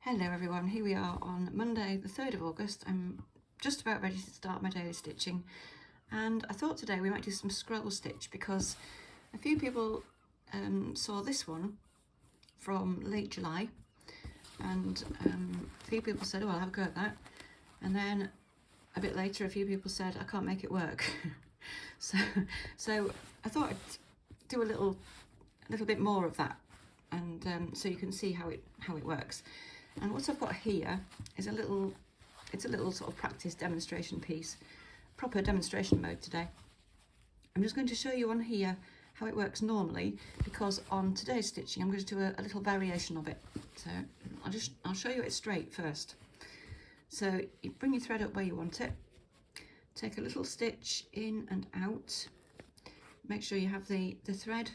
Hello everyone, here we are on Monday the 3rd of August. I'm just about ready to start my daily stitching, and I thought today we might do some scroll stitch because a few people saw this one from late July, and a few people said, oh, I'll have a go at that, and then a bit later a few people said I can't make it work. so I thought I'd do a little bit more of that, and so you can see how it works. And what I've got here is it's a little sort of practice demonstration piece, proper demonstration mode today. I'm just going to show you on here how it works normally, because on today's stitching I'm going to do a little variation of it. So I'll show you it straight first. So you bring your thread up where you want it, take a little stitch in and out, make sure you have the thread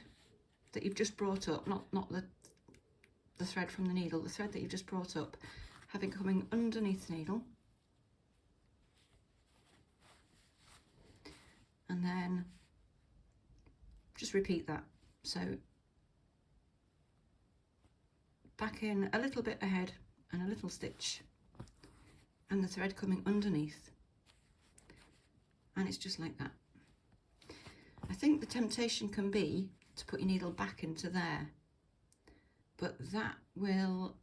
that you've just brought up, not the thread from the needle, the thread that you've just brought up, having coming underneath the needle, and then just repeat that. So back in a little bit ahead and a little stitch, and the thread coming underneath, and it's just like that. I think the temptation can be to put your needle back into there, but that will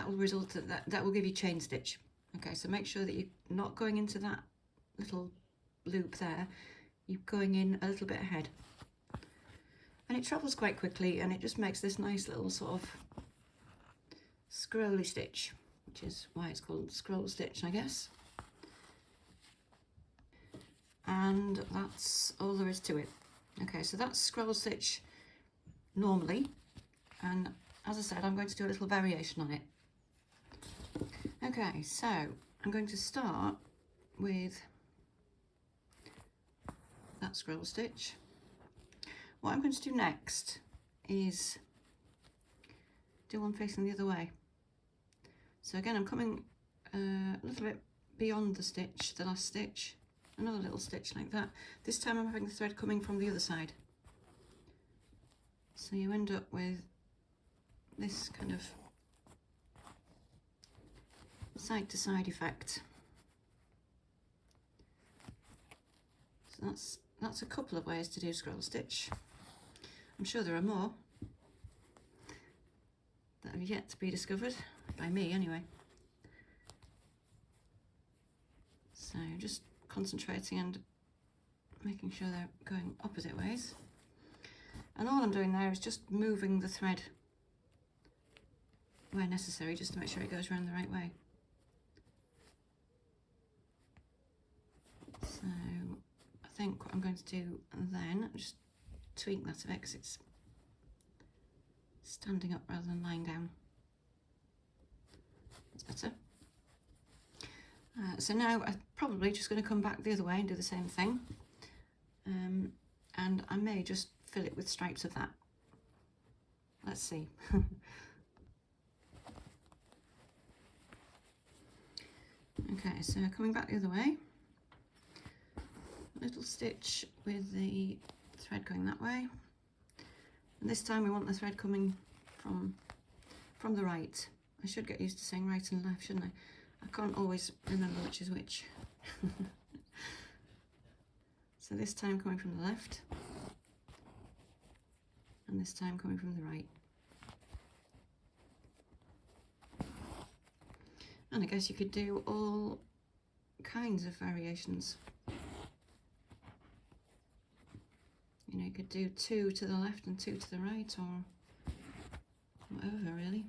result in that will give you chain stitch. Okay, so make sure that you're not going into that little loop there, you're going in a little bit ahead, and it travels quite quickly, and it just makes this nice little sort of scrolly stitch, which is why it's called scroll stitch, I guess. And that's all there is to it. Okay, so that's scroll stitch normally, and as I said, I'm going to do a little variation on it. Okay, so I'm going to start with that scroll stitch. What I'm going to do next is do one facing the other way. So again, I'm coming a little bit beyond the stitch, the last stitch, another little stitch like that. This time I'm having the thread coming from the other side. So you end up with this kind of side to side effect. So that's a couple of ways to do scroll stitch. I'm sure there are more that have yet to be discovered, by me anyway. So just concentrating and making sure they're going opposite ways. And all I'm doing there is just moving the thread where necessary, just to make sure it goes around the right way. So I think what I'm going to do then, just tweak that a bit because it's standing up rather than lying down. That's better. So now I'm probably just going to come back the other way and do the same thing. And I may just fill it with stripes of that. Let's see. Okay, so coming back the other way, a little stitch with the thread going that way, and this time we want the thread coming from the right. I should get used to saying right and left, shouldn't I? I can't always remember which is which. So this time coming from the left, and this time coming from the right. And I guess you could do all kinds of variations. You know, you could do 2 to the left and 2 to the right, or whatever, really.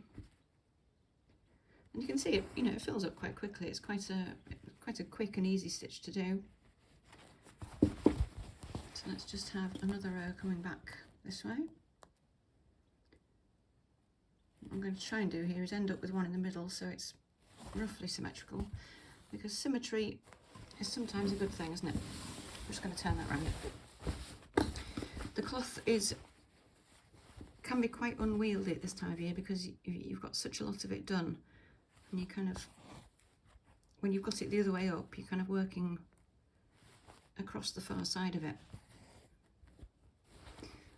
And you can see it, you know, it fills up quite quickly. It's quite a quick and easy stitch to do. So let's just have another row coming back this way. What I'm going to try and do here is end up with one in the middle, so it's roughly symmetrical, because symmetry is sometimes a good thing, isn't it? I'm just going to turn that around. The cloth can be quite unwieldy at this time of year because you've got such a lot of it done, and you kind of, when you've got it the other way up, you're kind of working across the far side of it.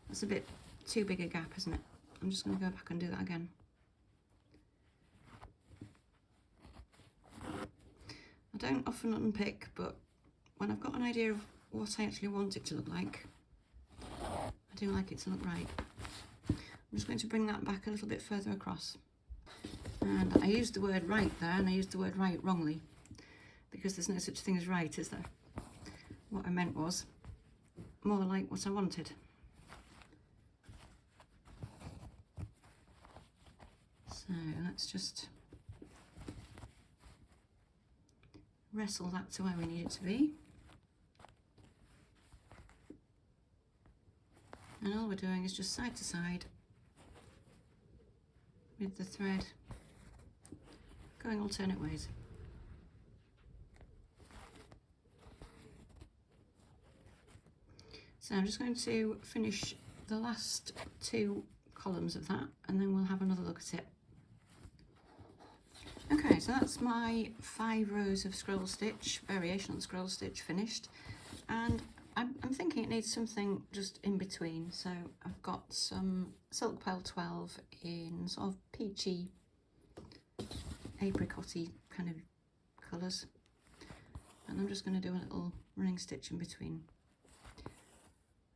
That's a bit too big a gap, isn't it? I'm just going to go back and do that again. don't often unpick, but when I've got an idea of what I actually want it to look like, I do like it to look right. I'm just going to bring that back a little bit further across. And I used the word right there, and I used the word right wrongly, because there's no such thing as right, is there? What I meant was more like what I wanted. So let's just wrestle that to where we need it to be. And all we're doing is just side to side with the thread going alternate ways. So I'm just going to finish the last 2 columns of that, and then we'll have another look at it. Okay, so that's my 5 rows of scroll stitch, variation on scroll stitch finished, and I'm thinking it needs something just in between. So I've got some silk pearl 12 in sort of peachy, apricotty kind of colours, and I'm just going to do a little running stitch in between,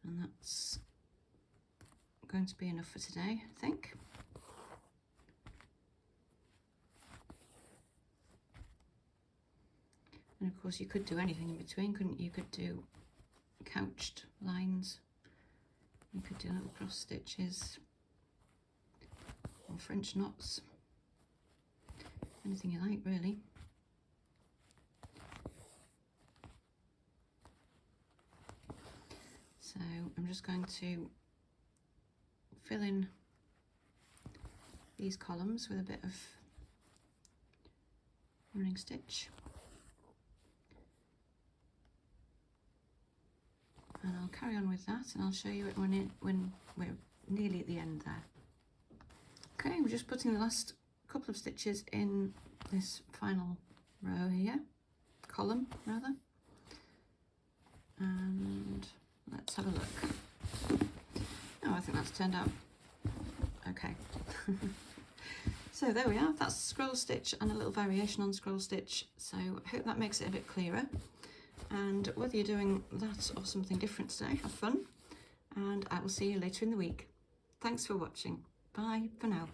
and that's going to be enough for today, I think. And of course you could do anything in between, couldn't you? You could do couched lines, you could do little cross stitches or French knots, anything you like really. So I'm just going to fill in these columns with a bit of running stitch, and I'll carry on with that, and I'll show you it when we're nearly at the end there. Okay, we're just putting the last couple of stitches in this final row here, column rather, and let's have a look. Oh, I think that's turned out okay. So there we are, that's scroll stitch and a little variation on scroll stitch, so I hope that makes it a bit clearer. And whether you're doing that or something different today, have fun, and I will see you later in the week. Thanks for watching. Bye for now.